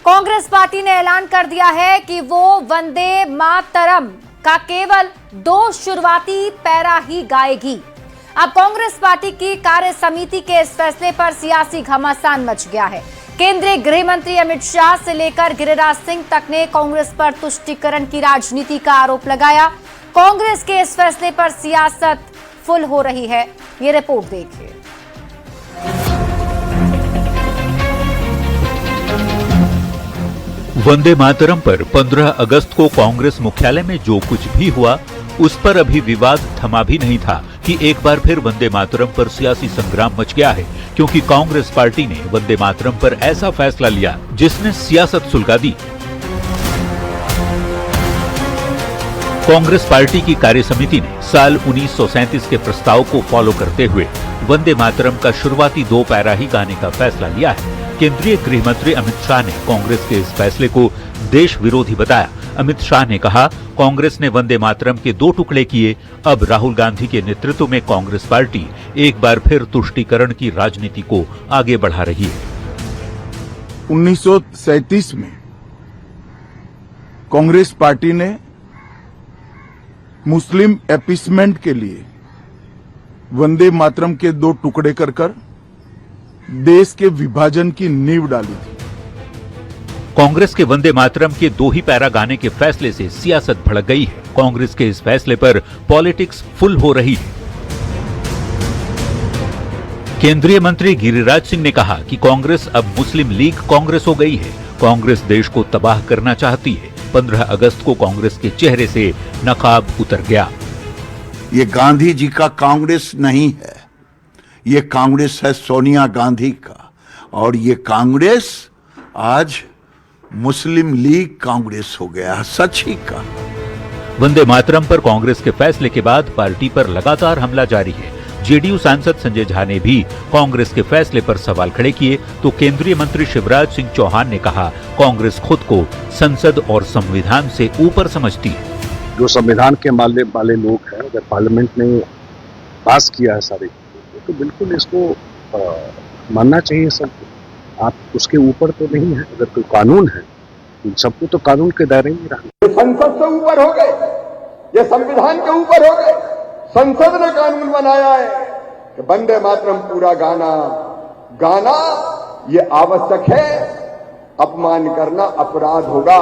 Congress party ने ऐलान कर दिया है कि वो वंदे मातरम का केवल 2 शुरुआती पैरा ही गाएगी। अब कांग्रेस पार्टी की कार्य समिति के इस फैसले पर सियासी घमासान मच गया है। केंद्रीय गृह मंत्री अमित शाह से लेकर गिरिराज सिंह तक ने कांग्रेस पर तुष्टीकरण की राजनीति का आरोप लगाया। कांग्रेस के इस फैसले पर सियासत फुल हो रही है, ये रिपोर्ट देखिए। वंदे मातरम पर 15 अगस्त को कांग्रेस मुख्यालय में जो कुछ भी हुआ, उस पर अभी विवाद थमा भी नहीं था कि एक बार फिर वंदे मातरम पर सियासी संग्राम मच गया है, क्योंकि कांग्रेस पार्टी ने वंदे मातरम पर ऐसा फैसला लिया जिसने सियासत सुलगा दी। कांग्रेस पार्टी की कार्य समिति ने साल 1937 के प्रस्ताव को फॉलो करते हुए वंदे मातरम का शुरुआती 2 पैरा ही गाने का फैसला लिया है। केंद्रीय गृह मंत्री अमित शाह ने कांग्रेस के इस फैसले को देश विरोधी बताया। अमित शाह ने कहा, कांग्रेस ने वंदे मातरम के 2 टुकड़े किए, अब राहुल गांधी के नेतृत्व में कांग्रेस पार्टी एक बार फिर तुष्टीकरण की राजनीति को आगे बढ़ा रही है। 1937 में कांग्रेस पार्टी ने मुस्लिम अपीसमेंट के लिए वंदे मातरम के 2 टुकड़े कर देश के विभाजन की नींव डाली थी। कांग्रेस के वंदे मातरम के 2 ही पैरा गाने के फैसले से सियासत भड़क गई है। कांग्रेस के इस फैसले पर पॉलिटिक्स फुल हो रही है। केंद्रीय मंत्री गिरिराज सिंह ने कहा कि कांग्रेस अब मुस्लिम लीग कांग्रेस हो गई है। कांग्रेस देश को तबाह करना चाहती है। 15 अगस्त को कांग्रेस के चेहरे से नकाब उतर गया। ये गांधी जी का कांग्रेस नहीं है, ये कांग्रेस है सोनिया गांधी का, और ये कांग्रेस आज मुस्लिम लीग कांग्रेस हो गया। सच ही का। वंदे मातरम पर कांग्रेस के फैसले के बाद पार्टी पर लगातार हमला जारी है। जेडीयू सांसद संजय झा ने भी कांग्रेस के फैसले पर सवाल खड़े किए, तो केंद्रीय मंत्री शिवराज सिंह चौहान ने कहा, कांग्रेस खुद को संसद और संविधान से ऊपर समझती है। जो संविधान के वाले लोग हैं, अगर पार्लियामेंट ने पास किया है सारे, तो बिल्कुल इसको मानना चाहिए सबको। आप उसके ऊपर तो नहीं है। अगर कोई कानून है, सबको तो कानून के दायरे में रहना। संसद से ऊपर हो गए, ये संविधान के ऊपर हो गए। संसद ने कानून बनाया है कि वंदे मातरम पूरा गाना ये आवश्यक है, अपमान करना अपराध होगा।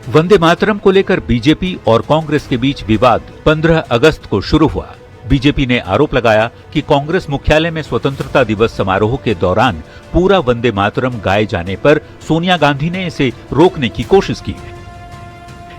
वंदे मातरम को लेकर बीजेपी और कांग्रेस के बीच विवाद 15 अगस्त को शुरू हुआ। बीजेपी ने आरोप लगाया कि कांग्रेस मुख्यालय में स्वतंत्रता दिवस समारोह के दौरान पूरा वंदे मातरम गाए जाने पर सोनिया गांधी ने इसे रोकने की कोशिश की है।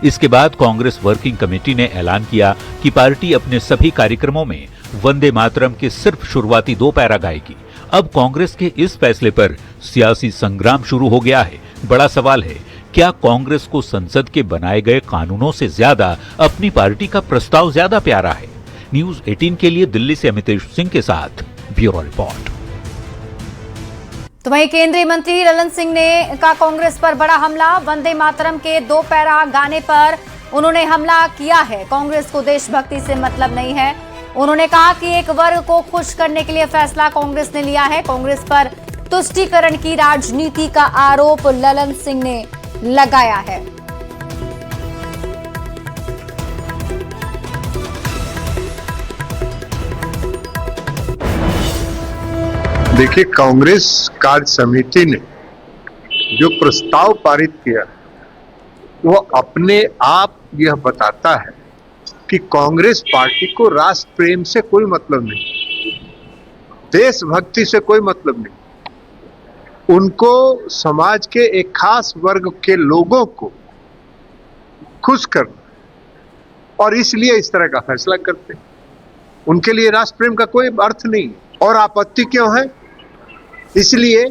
इसके बाद कांग्रेस वर्किंग कमेटी ने ऐलान किया कि पार्टी अपने सभी कार्यक्रमों में वंदे मातरम के सिर्फ शुरुआती 2 पैरा गाएगी। अब कांग्रेस के इस फैसले पर सियासी संग्राम शुरू हो गया है। बड़ा सवाल है, क्या कांग्रेस को संसद के बनाए गए कानूनों से ज्यादा अपनी पार्टी का प्रस्ताव ज्यादा प्यारा है? न्यूज 18 के लिए दिल्ली से अमितेश सिंह के साथ ब्यूरो रिपोर्ट। तो वहीं केंद्रीय मंत्री ललन सिंह ने का कांग्रेस पर बड़ा हमला। वंदे मातरम के 2 पैरा गाने पर उन्होंने हमला किया है। कांग्रेस को देशभक्ति से मतलब नहीं है। उन्होंने कहा कि एक वर्ग को खुश करने के लिए फैसला कांग्रेस ने लिया है। कांग्रेस पर तुष्टीकरण की राजनीति का आरोप ललन सिंह ने लगाया है। देखिए, कांग्रेस कार्य समिति ने जो प्रस्ताव पारित किया, वो अपने आप यह बताता है कि कांग्रेस पार्टी को राष्ट्र प्रेम से कोई मतलब नहीं, देशभक्ति से कोई मतलब नहीं। उनको समाज के एक खास वर्ग के लोगों को खुश करना, और इसलिए इस तरह का फैसला करते हैं। उनके लिए राष्ट्र प्रेम का कोई अर्थ नहीं। और आपत्ति क्यों है? इसलिए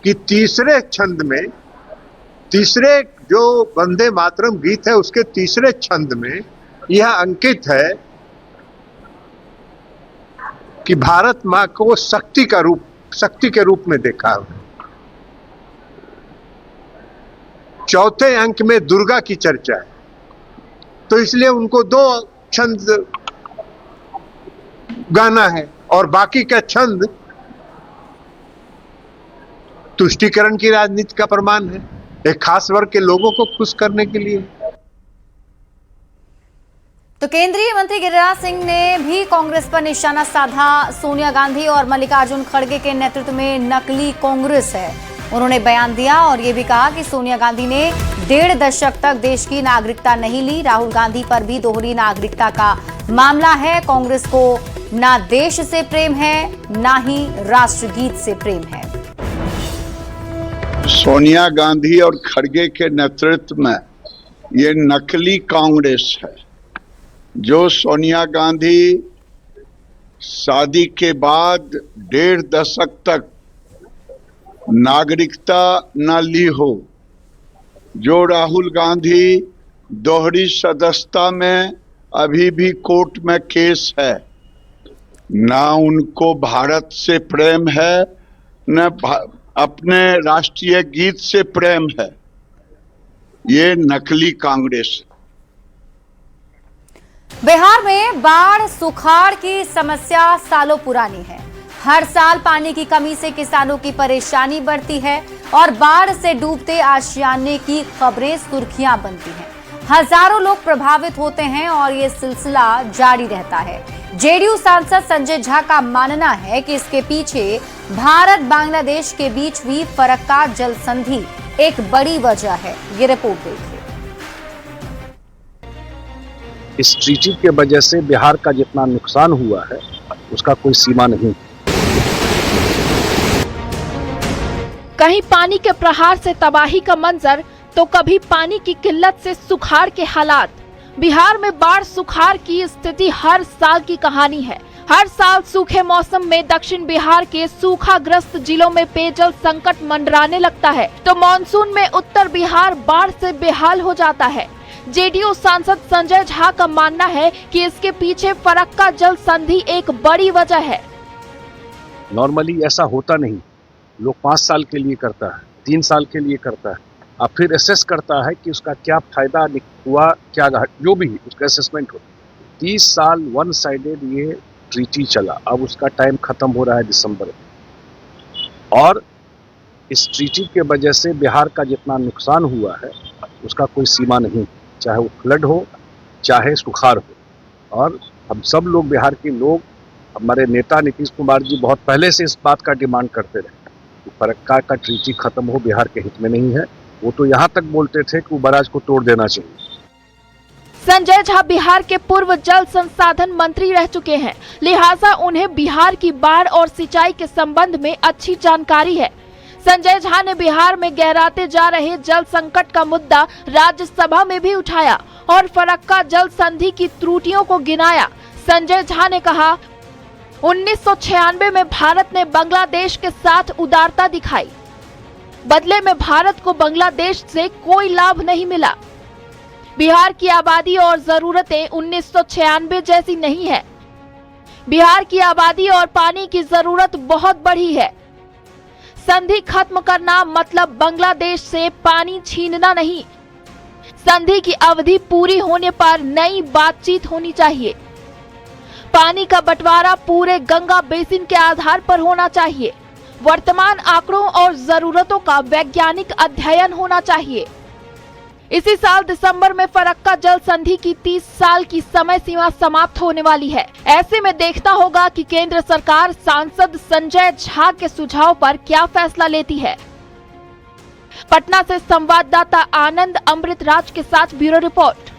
कि तीसरे छंद में, तीसरे जो वंदे मातरम गीत है उसके तीसरे छंद में यह अंकित है कि भारत मां को शक्ति के रूप में देखा है। चौथे अंक में दुर्गा की चर्चा है, तो इसलिए उनको 2 छंद गाना है और बाकी का छंद तुष्टीकरण की राजनीति का प्रमाण है, एक खास वर्ग के लोगों को खुश करने के लिए। तो केंद्रीय मंत्री गिरिराज सिंह ने भी कांग्रेस पर निशाना साधा। सोनिया गांधी और मल्लिकार्जुन खड़गे के नेतृत्व में नकली कांग्रेस है, उन्होंने बयान दिया और ये भी कहा कि सोनिया गांधी ने 1.5 दशक तक देश की नागरिकता नहीं ली। राहुल गांधी पर भी दोहरी नागरिकता का मामला है। कांग्रेस को ना देश से प्रेम है, ना ही राष्ट्रगीत से प्रेम है। सोनिया गांधी और खड़गे के नेतृत्व में ये नकली कांग्रेस है। जो सोनिया गांधी शादी के बाद 1.5 दशक तक नागरिकता न ली हो, जो राहुल गांधी दोहरी सदस्यता में अभी भी कोर्ट में केस है, ना उनको भारत से प्रेम है, न अपने राष्ट्रीय गीत से प्रेम है। ये नकली कांग्रेस। बिहार में बाढ़ सुखाड़ की समस्या सालों पुरानी है। हर साल पानी की कमी से किसानों की परेशानी बढ़ती है और बाढ़ से डूबते आशियाने की खबरें सुर्खियां बनती हैं। हजारों लोग प्रभावित होते हैं और ये सिलसिला जारी रहता है। जेडीयू सांसद संजय झा का मानना है कि इसके पीछे भारत बांग्लादेश के बीच हुई फरक्का जल संधि एक बड़ी वजह है। ये रिपोर्ट देखिए। इस ट्रीटी के वजह से बिहार का जितना नुकसान हुआ है उसका कोई सीमा नहीं। कहीं पानी के प्रहार से तबाही का मंजर, तो कभी पानी की किल्लत से सुखाड़ के हालात। बिहार में बाढ़ सुखाड़ की स्थिति हर साल की कहानी है। हर साल सूखे मौसम में दक्षिण बिहार के सूखाग्रस्त जिलों में पेयजल संकट मंडराने लगता है, तो मानसून में उत्तर बिहार बाढ़ से बेहाल हो जाता है। जेडीयू सांसद संजय झा का मानना है कि इसके पीछे फरक्का जल संधि एक बड़ी वजह है। नॉर्मली ऐसा होता नहीं। लोग 5 साल के लिए करता है, 3 साल के लिए करता है, अब फिर असेस करता है कि उसका क्या फायदा हुआ, क्या जो भी उसका असेसमेंट होता है। 30 साल वन साइडेड ये ट्रीटी चला, अब उसका टाइम खत्म हो रहा है दिसंबर में, और इस ट्रीटी के वजह से बिहार का जितना नुकसान हुआ है उसका कोई सीमा नहीं, चाहे वो फ्लड हो चाहे सुखाड़ हो। और हम सब लोग, बिहार के लोग, हमारे नेता नीतीश कुमार जी बहुत पहले से इस बात का डिमांड करते रहे कि फरक्का का ट्रीटी खत्म हो, बिहार के हित में नहीं है। वो तो यहाँ तक बोलते थे कि वो बराज को तोड़ देना चाहिए। संजय झा बिहार के पूर्व जल संसाधन मंत्री रह चुके हैं, लिहाजा उन्हें बिहार की बाढ़ और सिंचाई के संबंध में अच्छी जानकारी है। संजय झा ने बिहार में गहराते जा रहे जल संकट का मुद्दा राज्यसभा में भी उठाया और फरक्का जल संधि की त्रुटियों को गिनाया। संजय झा ने कहा, 1996 में भारत ने बांग्लादेश के साथ उदारता दिखाई, बदले में भारत को बांग्लादेश से कोई लाभ नहीं मिला। बिहार की आबादी और जरूरतें 1996 जैसी नहीं है। बिहार की आबादी और पानी की जरूरत बहुत बढ़ी है। संधि खत्म करना मतलब बांग्लादेश से पानी छीनना नहीं। संधि की अवधि पूरी होने पर नई बातचीत होनी चाहिए। पानी का बंटवारा पूरे गंगा बेसिन के आधार पर होना चाहिए। वर्तमान आंकड़ों और जरूरतों का वैज्ञानिक अध्ययन होना चाहिए। इसी साल दिसंबर में फरक्का जल संधि की 30 साल की समय सीमा समाप्त होने वाली है। ऐसे में देखना होगा कि केंद्र सरकार सांसद संजय झा के सुझाव पर क्या फैसला लेती है। पटना से संवाददाता आनंद अमृतराज के साथ ब्यूरो रिपोर्ट।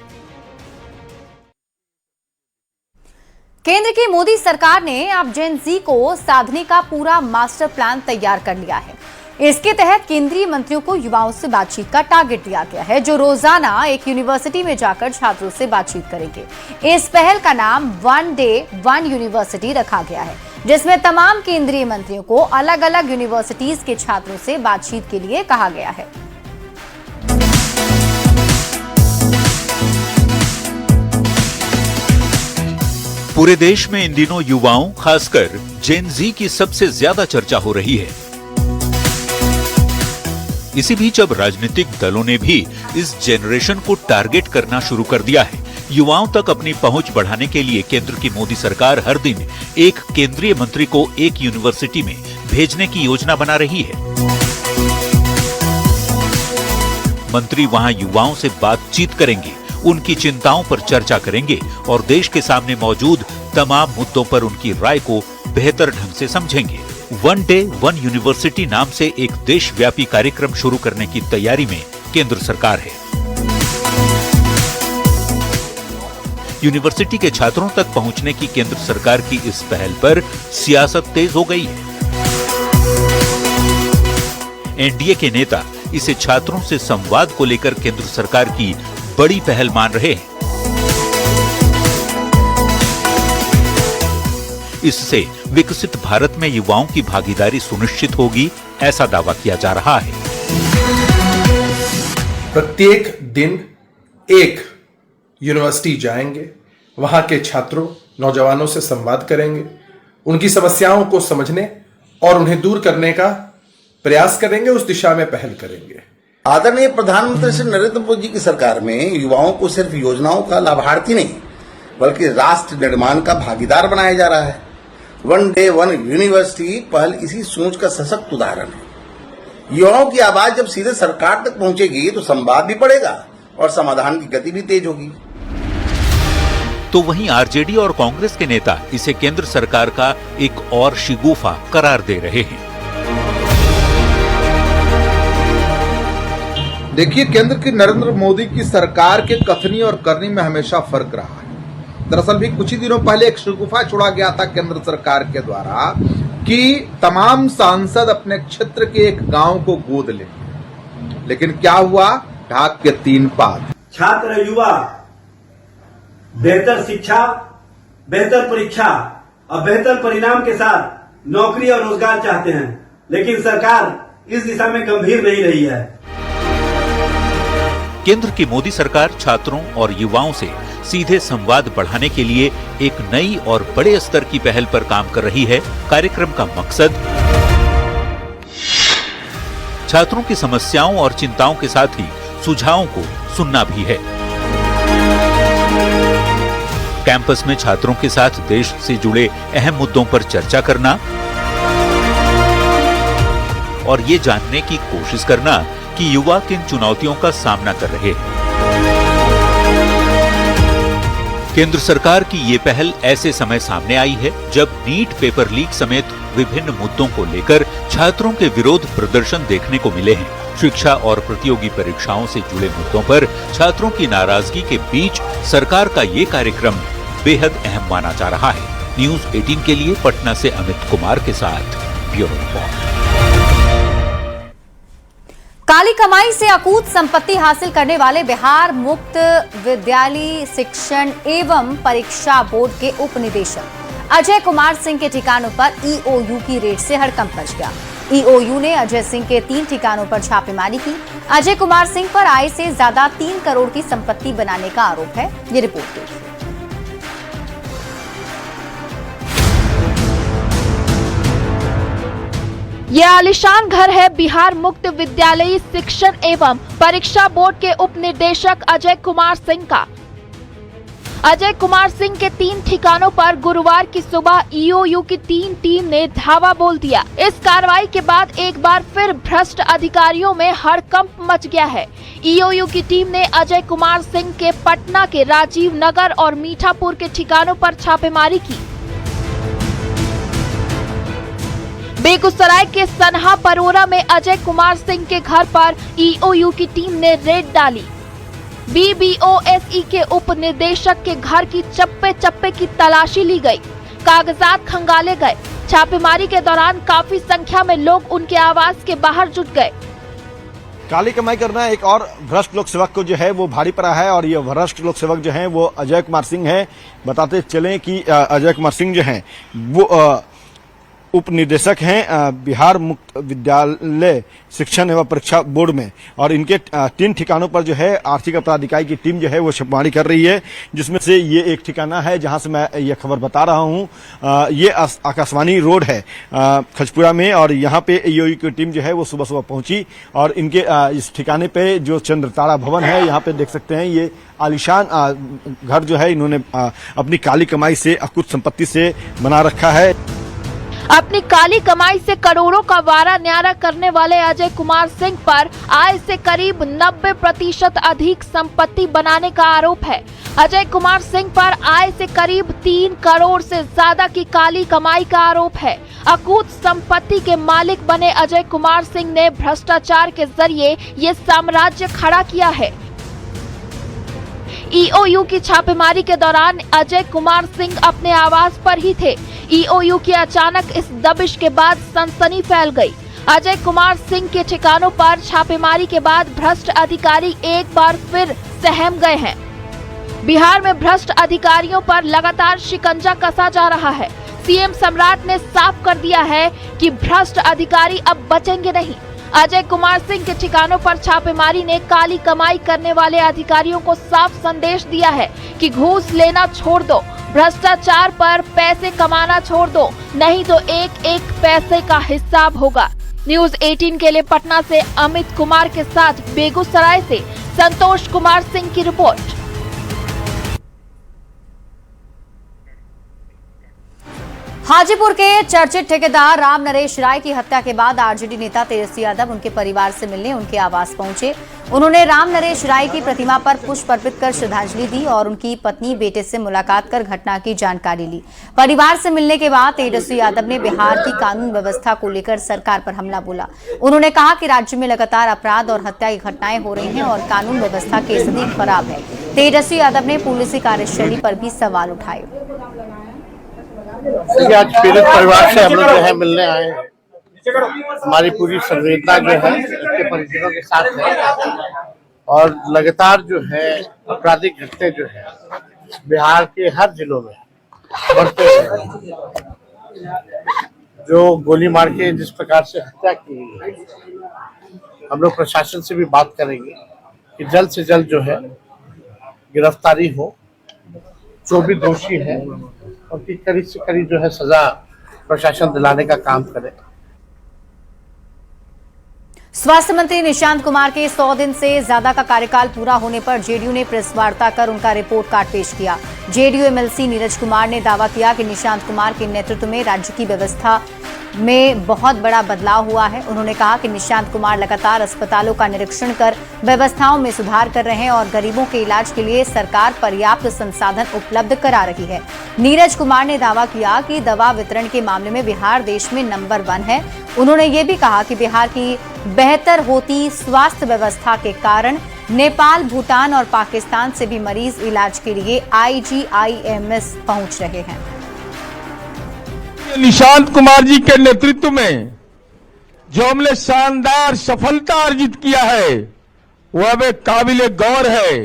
केंद्र की मोदी सरकार ने अब जेन ज़ी को साधने का पूरा मास्टर प्लान तैयार कर लिया है। इसके तहत केंद्रीय मंत्रियों को युवाओं से बातचीत का टारगेट दिया गया है, जो रोजाना एक यूनिवर्सिटी में जाकर छात्रों से बातचीत करेंगे। इस पहल का नाम 1 डे 1 यूनिवर्सिटी रखा गया है, जिसमें तमाम केंद्रीय मंत्रियों को अलग अलग यूनिवर्सिटीज के छात्रों से बातचीत के लिए कहा गया है। पूरे देश में इन दिनों युवाओं, खासकर जेन ज़ी की सबसे ज्यादा चर्चा हो रही है। इसी बीच अब राजनीतिक दलों ने भी इस जेनरेशन को टारगेट करना शुरू कर दिया है। युवाओं तक अपनी पहुंच बढ़ाने के लिए केंद्र की मोदी सरकार हर दिन एक केंद्रीय मंत्री को एक यूनिवर्सिटी में भेजने की योजना बना रही है। मंत्री वहां युवाओं से बातचीत करेंगे, उनकी चिंताओं पर चर्चा करेंगे और देश के सामने मौजूद तमाम मुद्दों पर उनकी राय को बेहतर ढंग से समझेंगे। वन डे वन यूनिवर्सिटी नाम से एक देशव्यापी कार्यक्रम शुरू करने की तैयारी में केंद्र सरकार है। यूनिवर्सिटी के छात्रों तक पहुंचने की केंद्र सरकार की इस पहल पर सियासत तेज हो गई है। एनडीए के नेता इसे छात्रों से संवाद को लेकर केंद्र सरकार की बड़ी पहल मान रहे हैं। इससे विकसित भारत में युवाओं की भागीदारी सुनिश्चित होगी, ऐसा दावा किया जा रहा है। प्रत्येक दिन एक यूनिवर्सिटी जाएंगे, वहां के छात्रों, नौजवानों से संवाद करेंगे, उनकी समस्याओं को समझने और उन्हें दूर करने का प्रयास करेंगे, उस दिशा में पहल करेंगे। आदरणीय प्रधानमंत्री श्री नरेंद्र मोदी जी की सरकार में युवाओं को सिर्फ योजनाओं का लाभार्थी नहीं बल्कि राष्ट्र निर्माण का भागीदार बनाया जा रहा है। वन डे वन यूनिवर्सिटी पहल इसी सोच का सशक्त उदाहरण है। युवाओं की आवाज जब सीधे सरकार तक पहुंचेगी तो संवाद भी बढ़ेगा और समाधान की गति भी तेज होगी। तो वहीं आरजेडी और कांग्रेस के नेता इसे केंद्र सरकार का एक और शिगुफा करार दे रहे हैं। देखिए, केंद्र की नरेंद्र मोदी की सरकार के कथनी और करनी में हमेशा फर्क रहा है। दरअसल भी कुछ ही दिनों पहले एक शिगुफा छोड़ा गया था केंद्र सरकार के द्वारा कि तमाम सांसद अपने क्षेत्र के एक गांव को गोद लेंगे, लेकिन क्या हुआ? ढाक के 3 पात। छात्र युवा बेहतर शिक्षा, बेहतर परीक्षा और बेहतर परिणाम के साथ नौकरी और रोजगार चाहते हैं, लेकिन सरकार इस दिशा में गंभीर नहीं रही है। केंद्र की मोदी सरकार छात्रों और युवाओं से सीधे संवाद बढ़ाने के लिए एक नई और बड़े स्तर की पहल पर काम कर रही है। कार्यक्रम का मकसद छात्रों की समस्याओं और चिंताओं के साथ ही सुझावों को सुनना भी है। कैंपस में छात्रों के साथ देश से जुड़े अहम मुद्दों पर चर्चा करना और ये जानने की कोशिश करना कि युवा किन चुनौतियों का सामना कर रहे हैं। केंद्र सरकार की ये पहल ऐसे समय सामने आई है जब नीट पेपर लीक समेत विभिन्न मुद्दों को लेकर छात्रों के विरोध प्रदर्शन देखने को मिले हैं। शिक्षा और प्रतियोगी परीक्षाओं से जुड़े मुद्दों पर छात्रों की नाराजगी के बीच सरकार का ये कार्यक्रम बेहद अहम माना जा रहा है। न्यूज़ 18 के लिए पटना से अमित कुमार के साथ ब्यूरो रिपोर्ट। काली कमाई से अकूत संपत्ति हासिल करने वाले बिहार मुक्त विद्यालय शिक्षण एवं परीक्षा बोर्ड के उप निदेशक अजय कुमार सिंह के ठिकानों पर ईओयू की रेड से हड़कंप मच गया। ईओयू ने अजय सिंह के 3 ठिकानों पर छापेमारी की। अजय कुमार सिंह पर आय से ज्यादा 3 करोड़ की संपत्ति बनाने का आरोप है। ये रिपोर्ट देखिए। यह आलीशान घर है बिहार मुक्त विद्यालयी शिक्षण एवं परीक्षा बोर्ड के उप निदेशक अजय कुमार सिंह का। अजय कुमार सिंह के 3 ठिकानों पर गुरुवार की सुबह ईओयू की 3 टीम ने धावा बोल दिया। इस कार्रवाई के बाद एक बार फिर भ्रष्ट अधिकारियों में हड़कंप मच गया है। ईओयू की टीम ने अजय कुमार सिंह के पटना के राजीव नगर और मीठापुर के ठिकानों पर छापेमारी की। बेगूसराय के सनहा परोरा में अजय कुमार सिंह के घर पर ईओयू की टीम ने रेड डाली। बीबीओएसई के उप निदेशक के घर की चप्पे चप्पे की तलाशी ली गई, कागजात खंगाले गए। छापेमारी के दौरान काफी संख्या में लोग उनके आवास के बाहर जुट गए। काली कमाई करना एक और भ्रष्ट लोक सेवक को जो है वो भारी पड़ा है और ये भ्रष्ट लोक सेवक जो है वो अजय कुमार सिंह है। बताते चलें कि अजय कुमार सिंह जो है वो उप निदेशक हैं बिहार मुक्त विद्यालय शिक्षण एवं परीक्षा बोर्ड में और इनके 3 ठिकानों पर जो है आर्थिक अपराध इकाई की टीम जो है वो छापेमारी कर रही है, जिसमें से ये एक ठिकाना है जहां से मैं ये खबर बता रहा हूं। ये आकाशवाणी रोड है खजपुरा में और यहां पे ईओयू की टीम जो है वो सुबह सुबह पहुंची और इनके इस ठिकाने पे जो चंद्रतारा भवन है यहाँ पे देख सकते हैं ये आलीशान घर जो है इन्होंने अपनी काली कमाई से अकुत संपत्ति से बना रखा है। अपनी काली कमाई से करोड़ों का वारा न्यारा करने वाले अजय कुमार सिंह पर आय से करीब 90% अधिक संपत्ति बनाने का आरोप है। अजय कुमार सिंह पर आय से करीब 3 करोड़ से ज्यादा की काली कमाई का आरोप है। अकूत संपत्ति के मालिक बने अजय कुमार सिंह ने भ्रष्टाचार के जरिए ये साम्राज्य खड़ा किया है। ईओयू की छापेमारी के दौरान अजय कुमार सिंह अपने आवास पर ही थे। ईओयू की अचानक इस दबिश के बाद सनसनी फैल गई। अजय कुमार सिंह के ठिकानों पर छापेमारी के बाद भ्रष्ट अधिकारी एक बार फिर सहम गए हैं। बिहार में भ्रष्ट अधिकारियों पर लगातार शिकंजा कसा जा रहा है। सीएम सम्राट ने साफ कर दिया है कि भ्रष्ट अधिकारी अब बचेंगे नहीं। अजय कुमार सिंह के ठिकानों पर छापेमारी ने काली कमाई करने वाले अधिकारियों को साफ संदेश दिया है कि घूस लेना छोड़ दो, भ्रष्टाचार पर पैसे कमाना छोड़ दो, नहीं तो एक एक पैसे का हिसाब होगा। न्यूज 18 के लिए पटना से अमित कुमार के साथ बेगूसराय से संतोष कुमार सिंह की रिपोर्ट। हाजीपुर के चर्चित ठेकेदार राम नरेश राय की हत्या के बाद आरजेडी नेता तेजस्वी यादव उनके परिवार से मिलने उनके आवास पहुंचे। उन्होंने राम नरेश राय की प्रतिमा पर पुष्प अर्पित कर श्रद्धांजलि दी और उनकी पत्नी बेटे से मुलाकात कर घटना की जानकारी ली। परिवार से मिलने के बाद तेजस्वी यादव ने बिहार की कानून व्यवस्था को लेकर सरकार पर हमला बोला। उन्होंने कहा कि राज्य में लगातार अपराध और हत्या की घटनाएं हो रही हैं और कानून व्यवस्था की स्थिति खराब है। तेजस्वी यादव ने पुलिस की कार्यशैली पर भी सवाल उठाए। आज पीड़ित परिवार से हम लोग जो है मिलने आए हैं। हमारी पूरी संवेदना जो है उसके परिजनों के साथ है और लगातार जो है आपराधिक घटने जो है बिहार के हर जिलों में बढ़ते हैं। जो गोली मार के जिस प्रकार से हत्या की गई है, हम लोग प्रशासन से भी बात करेंगे कि जल्द से जल्द जो है गिरफ्तारी हो, जो भी दोषी है उनकी कड़ी से कड़ी जो है सजा प्रशासन दिलाने का काम करे। स्वास्थ्य मंत्री निशांत कुमार के 100 दिन से ज्यादा का कार्यकाल पूरा होने पर जेडीयू ने प्रेस वार्ता कर उनका रिपोर्ट कार्ड पेश किया। जेडीयू एमएलसी नीरज कुमार ने दावा किया कि निशांत कुमार के नेतृत्व में राज्य की व्यवस्था में बहुत बड़ा बदलाव हुआ है। उन्होंने कहा कि निशांत कुमार लगातार अस्पतालों का निरीक्षण कर व्यवस्थाओं में सुधार कर रहे हैं और गरीबों के इलाज के लिए सरकार पर्याप्त संसाधन उपलब्ध करा रही है। नीरज कुमार ने दावा किया कि दवा वितरण के मामले में बिहार देश में नंबर 1 है। उन्होंने ये भी कहा कि बिहार की बेहतर होती स्वास्थ्य व्यवस्था के कारण नेपाल, भूटान और पाकिस्तान से भी मरीज इलाज के लिए IGIMS पहुंच रहे हैं। निशांत कुमार जी के नेतृत्व में जो हमने शानदार सफलता अर्जित किया है वो अब एक काबिले गौर है।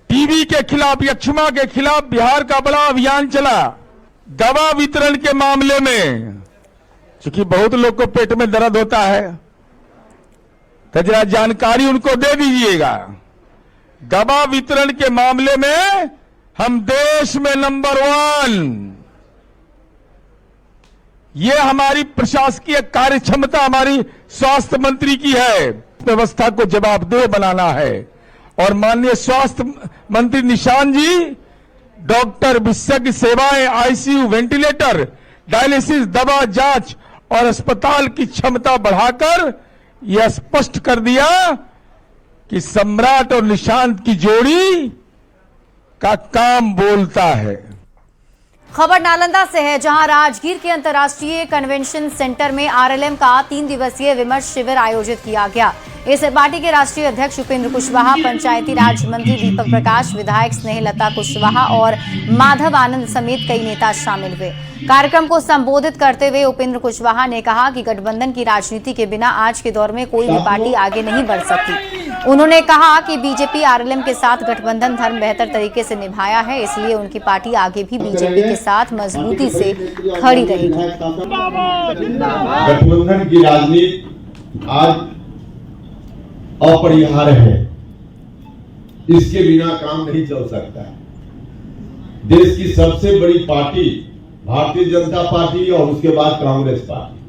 टीबी के खिलाफ, यक्ष्मा के खिलाफ बिहार का बड़ा अभियान चला। दवा वितरण के मामले में क्योंकि बहुत लोग को पेट में दर्द होता है तो जरा जानकारी उनको दे दीजिएगा। दवा वितरण के मामले में हम देश में नंबर 1। ये हमारी प्रशासकीय कार्य क्षमता हमारी स्वास्थ्य मंत्री की है। व्यवस्था को जवाबदेह बनाना है और माननीय स्वास्थ्य मंत्री निशांत जी डॉक्टर, विशेषज्ञ सेवाएं, आईसीयू, वेंटिलेटर, डायलिसिस, दवा, जांच और अस्पताल की क्षमता बढ़ाकर यह स्पष्ट कर दिया कि सम्राट और निशांत की जोड़ी का काम बोलता है। खबर नालंदा से है, जहां राजगीर के अंतर्राष्ट्रीय कन्वेंशन सेंटर में आरएलएम का 3 दिवसीय विमर्श शिविर आयोजित किया गया। इस पार्टी के राष्ट्रीय अध्यक्ष उपेंद्र कुशवाहा, पंचायती राज मंत्री दीपक प्रकाश, विधायक स्नेहलता कुशवाहा और माधव आनंद समेत कई नेता शामिल हुए। कार्यक्रम को संबोधित करते हुए उपेंद्र कुशवाहा ने कहा कि गठबंधन की राजनीति के बिना आज के दौर में कोई भी पार्टी आगे नहीं बढ़ सकती। उन्होंने कहा कि बीजेपी आरएलएम के साथ गठबंधन धर्म बेहतर तरीके से निभाया है, इसलिए उनकी पार्टी आगे भी बीजेपी के साथ मजबूती से खड़ी रहेगी। गठबंधन की राजनीति आज अपरिहार्य है, इसके बिना काम नहीं चल सकता। देश की सबसे बड़ी पार्टी भारतीय जनता पार्टी और उसके बाद कांग्रेस पार्टी।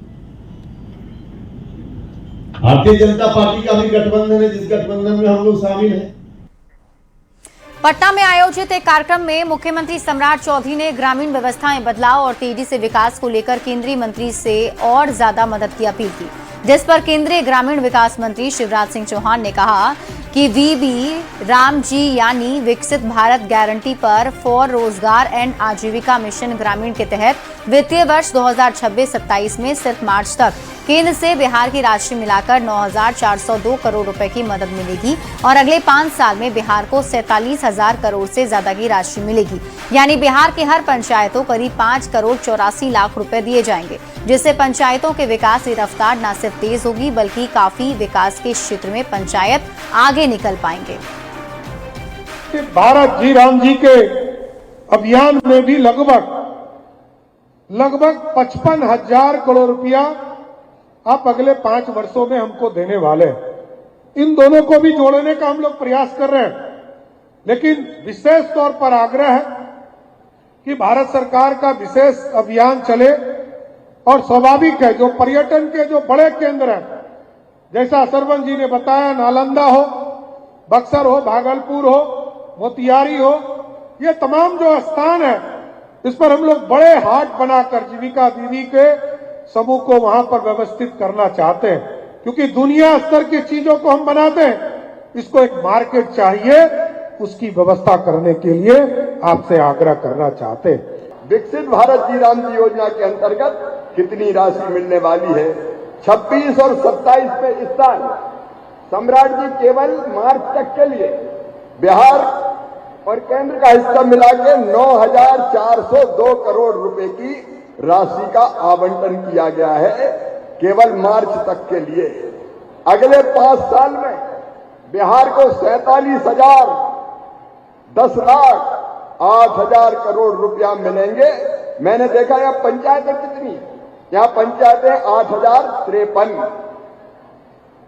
भारतीय जनता पार्टी का भी गठबंधन है, जिस गठबंधन में हम लोग शामिल हैं। पटना में आयोजित एक कार्यक्रम में मुख्यमंत्री सम्राट चौधरी ने ग्रामीण व्यवस्था में बदलाव और तेजी से विकास को लेकर केंद्रीय मंत्री से और ज्यादा मदद की अपील की, जिस पर केंद्रीय ग्रामीण विकास मंत्री शिवराज सिंह चौहान ने कहा कि वीबी राम जी यानी विकसित भारत गारंटी पर फॉर रोजगार एंड आजीविका मिशन ग्रामीण के तहत वित्तीय वर्ष 2026-27 में सिर्फ मार्च तक केंद्र से बिहार की राशि मिलाकर 9,402 करोड़ रुपए की मदद मिलेगी और अगले 5 साल में बिहार को 47,000 करोड़ से ज्यादा की राशि मिलेगी। यानी बिहार के हर पंचायतों करीब 5 करोड़ 84 लाख रुपए दिए जाएंगे, जिससे पंचायतों के विकास की रफ्तार न सिर्फ तेज होगी बल्कि काफी विकास के क्षेत्र में पंचायत आगे निकल पाएंगे। भारत जी राम जी के अभियान में भी लगभग 55,000 करोड़ रुपया आप अगले 5 वर्षों में हमको देने वाले हैं। इन दोनों को भी जोड़ने का हम लोग प्रयास कर रहे हैं, लेकिन विशेष तौर पर आग्रह है कि भारत सरकार का विशेष अभियान चले और स्वाभाविक है जो पर्यटन के जो बड़े केंद्र हैं, जैसा सरवन जी ने बताया, नालंदा हो, बक्सर हो, भागलपुर हो, मोतिहारी हो, ये तमाम जो स्थान है इस पर हम लोग बड़े हाट बनाकर जीविका दीदी के समूह को वहां पर व्यवस्थित करना चाहते हैं, क्योंकि दुनिया स्तर की चीजों को हम बनाते हैं, इसको एक मार्केट चाहिए, उसकी व्यवस्था करने के लिए आपसे आग्रह करना चाहते हैं। विकसित भारत जी राम जी योजना के अंतर्गत कितनी राशि मिलने वाली है? 26 और 27 में इस साल सम्राट जी केवल मार्च तक के लिए बिहार और केंद्र का हिस्सा मिला के 9,402 करोड़ रुपए की राशि का आवंटन किया गया है केवल मार्च तक के लिए। अगले 5 साल में बिहार को 47,000, 10 लाख 8,000 करोड़ रुपया मिलेंगे। मैंने देखा यहाँ पंचायतें कितनी, यहाँ पंचायतें 8,053।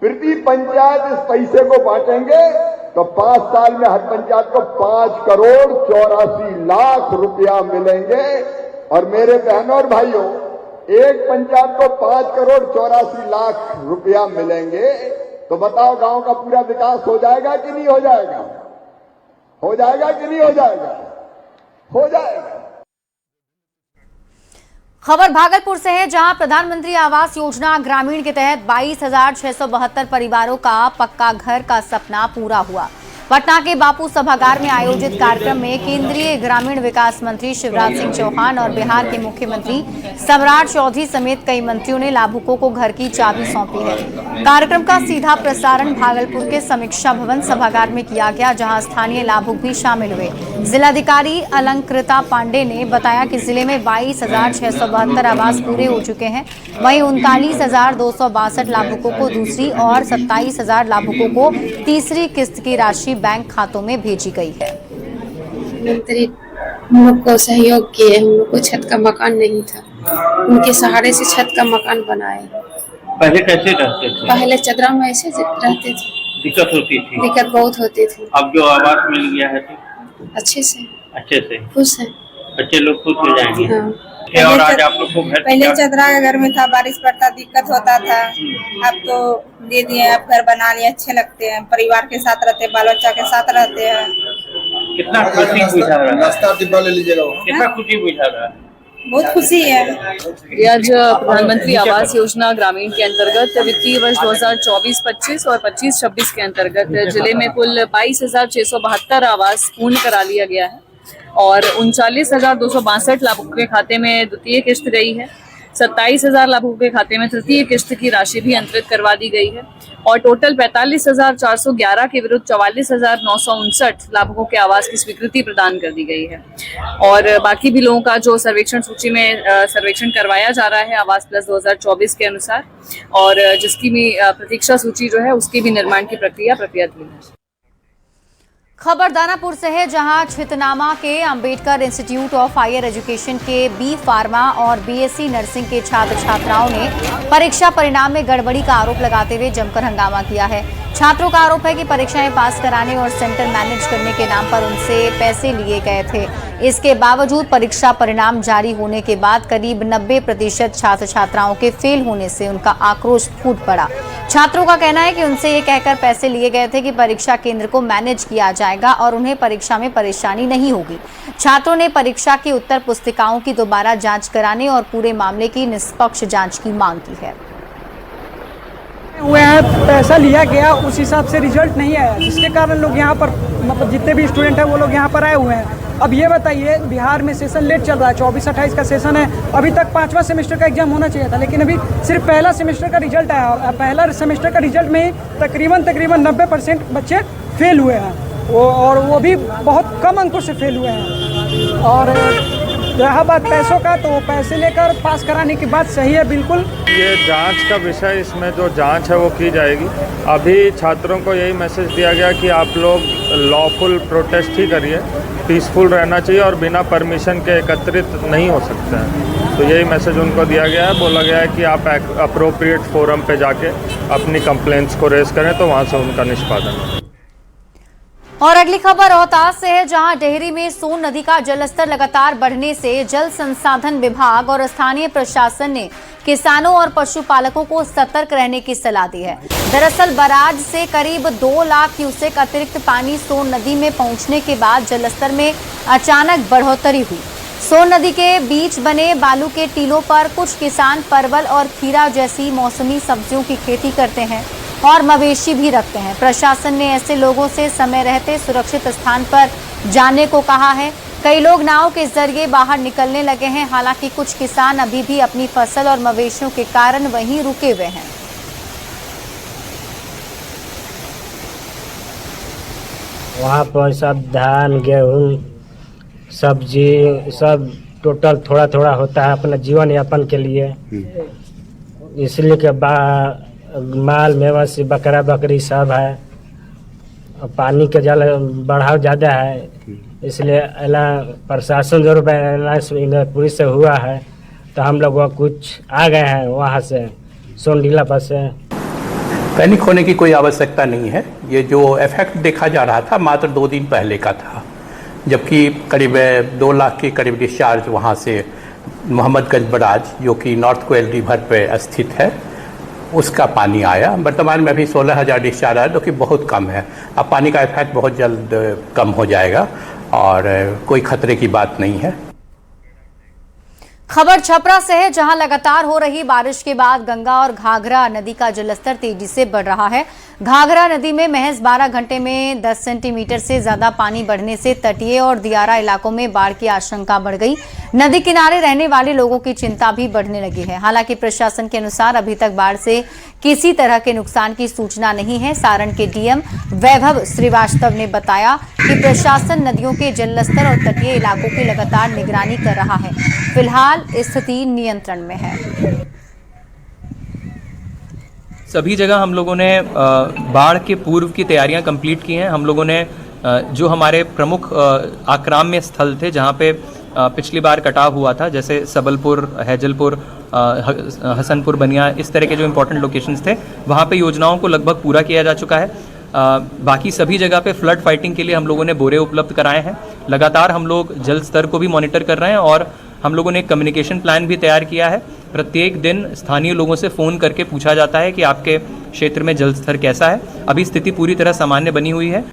प्रति पंचायत इस पैसे को बांटेंगे तो 5 साल में हर पंचायत को 5 करोड़ 84 लाख रुपया मिलेंगे। और मेरे बहनों और भाइयों, एक पंचायत को 5 करोड़ 84 लाख रुपया मिलेंगे तो बताओ गांव का पूरा विकास हो जाएगा कि नहीं हो जाएगा? हो जाएगा कि नहीं हो जाएगा? हो जाएगा। खबर भागलपुर से है, जहां प्रधानमंत्री आवास योजना ग्रामीण के तहत 22,672 परिवारों का पक्का घर का सपना पूरा हुआ। पटना के बापू सभागार में आयोजित कार्यक्रम में केंद्रीय ग्रामीण विकास मंत्री शिवराज सिंह चौहान और बिहार के मुख्यमंत्री सम्राट चौधरी समेत कई मंत्रियों ने लाभुकों को घर की चाबी सौंपी है। कार्यक्रम का सीधा प्रसारण भागलपुर के समीक्षा भवन सभागार में किया गया, जहां स्थानीय लाभुक भी शामिल हुए। जिलाधिकारी अलंकृता पांडे ने बताया कि जिले में 22,672 आवास पूरे हो चुके हैं, वहीं 39,262 लाभुकों को दूसरी और 27,000 लाभुकों को तीसरी किस्त की राशि बैंक खातों में भेजी गई है। मंत्री हम लोग को सहयोग किए, हम लोग को छत का मकान नहीं था, उनके सहारे से छत का मकान बनाए। पहले कैसे रहते थे? पहले चदरा में ऐसे रहते थे, दिक्कत होती थी? दिक्कत बहुत होती थी। अब जो आवास मिल गया है तो अच्छे से खुश है, बच्चे लोग खुश हो जाएंगे। हाँ। और आज आप लोग को घर पहले चदरा का घर में था, बारिश पड़ता दिक्कत होता था, अब तो दे दिए, अब घर बना लिए, अच्छे लगते हैं, परिवार के साथ रहते हैं, बाल बच्चा के साथ रहते हैं। कितना खुशी बुझा रहा है? नाश्ता डिब्बा ले लीजिएगा। कितना खुशी बुझा रहा है? बहुत खुशी है। आज प्रधानमंत्री आवास योजना ग्रामीण के अंतर्गत वित्तीय वर्ष 2024-25 और 25-26 के अंतर्गत जिले में कुल 22,672 आवास पूर्ण करा लिया गया है और 39,262 लाभुकों के खाते में द्वितीय किस्त गई है। 27,000 लाभुकों के खाते में तृतीय किस्त की राशि भी अंतरित करवा दी गई है और टोटल 45,411 के विरुद्ध 44,959 लाभुकों के आवास की स्वीकृति प्रदान कर दी गई है। और बाकी भी लोगों का जो सर्वेक्षण सूची में सर्वेक्षण करवाया जा रहा है आवास प्लस 2024 के अनुसार, और जिसकी भी प्रतीक्षा सूची जो है उसकी भी निर्माण की प्रक्रियाधीन है। खबर दानापुर से है, जहां छितनामा के Ambedkar institute of higher education के बी फार्मा और बीएससी नर्सिंग के छात्र छात्राओं ने परीक्षा परिणाम में गड़बड़ी का आरोप लगाते हुए जमकर हंगामा किया है। छात्रों का आरोप है कि परीक्षाएं पास कराने और सेंटर मैनेज करने के नाम पर उनसे पैसे लिए गए थे। इसके बावजूद परीक्षा परिणाम जारी होने के बाद करीब 90% छात्र छात्राओं के फेल होने से उनका आक्रोश फूट पड़ा। छात्रों का कहना है कि उनसे ये कहकर पैसे लिए गए थे कि परीक्षा केंद्र को मैनेज किया जाए जाएगा और उन्हें परीक्षा में परेशानी नहीं होगी। छात्रों ने परीक्षा की उत्तर पुस्तिकाओं की दोबारा जांच कराने और पूरे मामले की निष्पक्ष जांच की मांग की है। हुए हैं, पैसा लिया गया, उस हिसाब से रिजल्ट नहीं आया, जिसके कारण लोग यहाँ पर मतलब जितने भी स्टूडेंट हैं वो लोग यहाँ पर आए हुए हैं। अब ये बताइए, बिहार में सेशन लेट चल रहा है, 24-28 का सेशन है, अभी तक 5वां सेमेस्टर का एग्जाम होना चाहिए था, लेकिन अभी सिर्फ पहला सेमेस्टर का रिजल्ट आया। पहला सेमेस्टर का रिजल्ट में ही तकरीबन 90% बच्चे फेल हुए हैं, और वो भी बहुत कम अंकों से फेल हुए हैं। और रहा बात पैसों का, तो पैसे लेकर पास कराने की बात सही है बिल्कुल। ये जांच का विषय, इसमें जो जांच है वो की जाएगी। अभी छात्रों को यही मैसेज दिया गया कि आप लोग लॉफुल प्रोटेस्ट ही करिए, पीसफुल रहना चाहिए और बिना परमिशन के एकत्रित नहीं हो सकते हैं। तो यही मैसेज उनको दिया गया है। बोला गया है कि आप अप्रोप्रिएट फोरम पे जाके अपनी कंप्लेंट्स को रेज करें, तो वहाँ से उनका निष्पादन। और अगली खबर रोहतास से है, जहां डेहरी में सोन नदी का जलस्तर लगातार बढ़ने से जल संसाधन विभाग और स्थानीय प्रशासन ने किसानों और पशुपालकों को सतर्क रहने की सलाह दी है। दरअसल बराज से करीब 2 लाख क्यूसेक अतिरिक्त पानी सोन नदी में पहुंचने के बाद जलस्तर में अचानक बढ़ोतरी हुई। सोन नदी के बीच बने बालू के टीलों पर कुछ किसान परवल और खीरा जैसी मौसमी सब्जियों की खेती करते हैं और मवेशी भी रखते हैं। प्रशासन ने ऐसे लोगों से समय रहते सुरक्षित स्थान पर जाने को कहा है। कई लोग नाव के जरिए बाहर निकलने लगे हैं। हालांकि कुछ किसान अभी भी अपनी फसल और मवेशियों के कारण वहीं रुके हुए हैं। वहाँ पर सब धान, गेहूँ, सब्जी सब टोटल थोड़ा थोड़ा होता है अपना जीवन यापन के लिए। इसलिए कि माल मवेशी बकरा बकरी सब है, पानी का जल बढ़ाव ज़्यादा है, इसलिए प्रशासन जो पूरी से हुआ है, तो हम लोग कुछ आ गए हैं वहाँ से सोनडीला पर से। पैनिक होने की कोई आवश्यकता नहीं है। ये जो इफेक्ट देखा जा रहा था मात्र 2 दिन पहले का था, जबकि करीब 2 लाख के करीब डिस्चार्ज वहाँ से मोहम्मदगंज बराज, जो कि नॉर्थ कोयल रिवर पे स्थित है, उसका पानी आया। वर्तमान में अभी 16,000 डिस्चार्ज आया, जो कि बहुत कम है। अब पानी का इफेक्ट बहुत जल्द कम हो जाएगा और कोई खतरे की बात नहीं है। खबर छपरा से है, जहां लगातार हो रही बारिश के बाद गंगा और घाघरा नदी का जलस्तर तेजी से बढ़ रहा है। घाघरा नदी में महज 12 घंटे में 10 सेंटीमीटर से ज्यादा पानी बढ़ने से तटीय और दियारा इलाकों में बाढ़ की आशंका बढ़ गई। नदी किनारे रहने वाले लोगों की चिंता भी बढ़ने लगी है। हालांकि प्रशासन के अनुसार अभी तक बाढ़ से किसी तरह के नुकसान की सूचना नहीं है। सारण के डीएम वैभव श्रीवास्तव ने बताया कि प्रशासन नदियों के जलस्तर और तटीय इलाकों की लगातार निगरानी कर रहा है। फिलहाल स्थिति नियंत्रण में है। सभी जगह हम लोगों ने बाढ़ के पूर्व की तैयारियां कंप्लीट की हैं। हम लोगों ने जो हमारे प्रमुख आक्राम्य स्थल थे, जहां पे पिछली बार कटाव हुआ था, जैसे सबलपुर, हैजलपुर, हसनपुर, बनिया, इस तरह के जो इम्पोर्टेंट लोकेशंस थे, वहां पे योजनाओं को लगभग पूरा किया जा चुका है। बाकी सभी जगह पे फ्लड फाइटिंग के लिए हम लोगों ने बोरे उपलब्ध कराए हैं। लगातार हम लोग जल स्तर को भी मॉनिटर कर रहे हैं और हम लोगों ने एक कम्युनिकेशन प्लान भी तैयार किया है। प्रत्येक दिन स्थानीय लोगों से फ़ोन करके पूछा जाता है कि आपके क्षेत्र में जल स्तर कैसा है। अभी स्थिति पूरी तरह सामान्य बनी हुई है।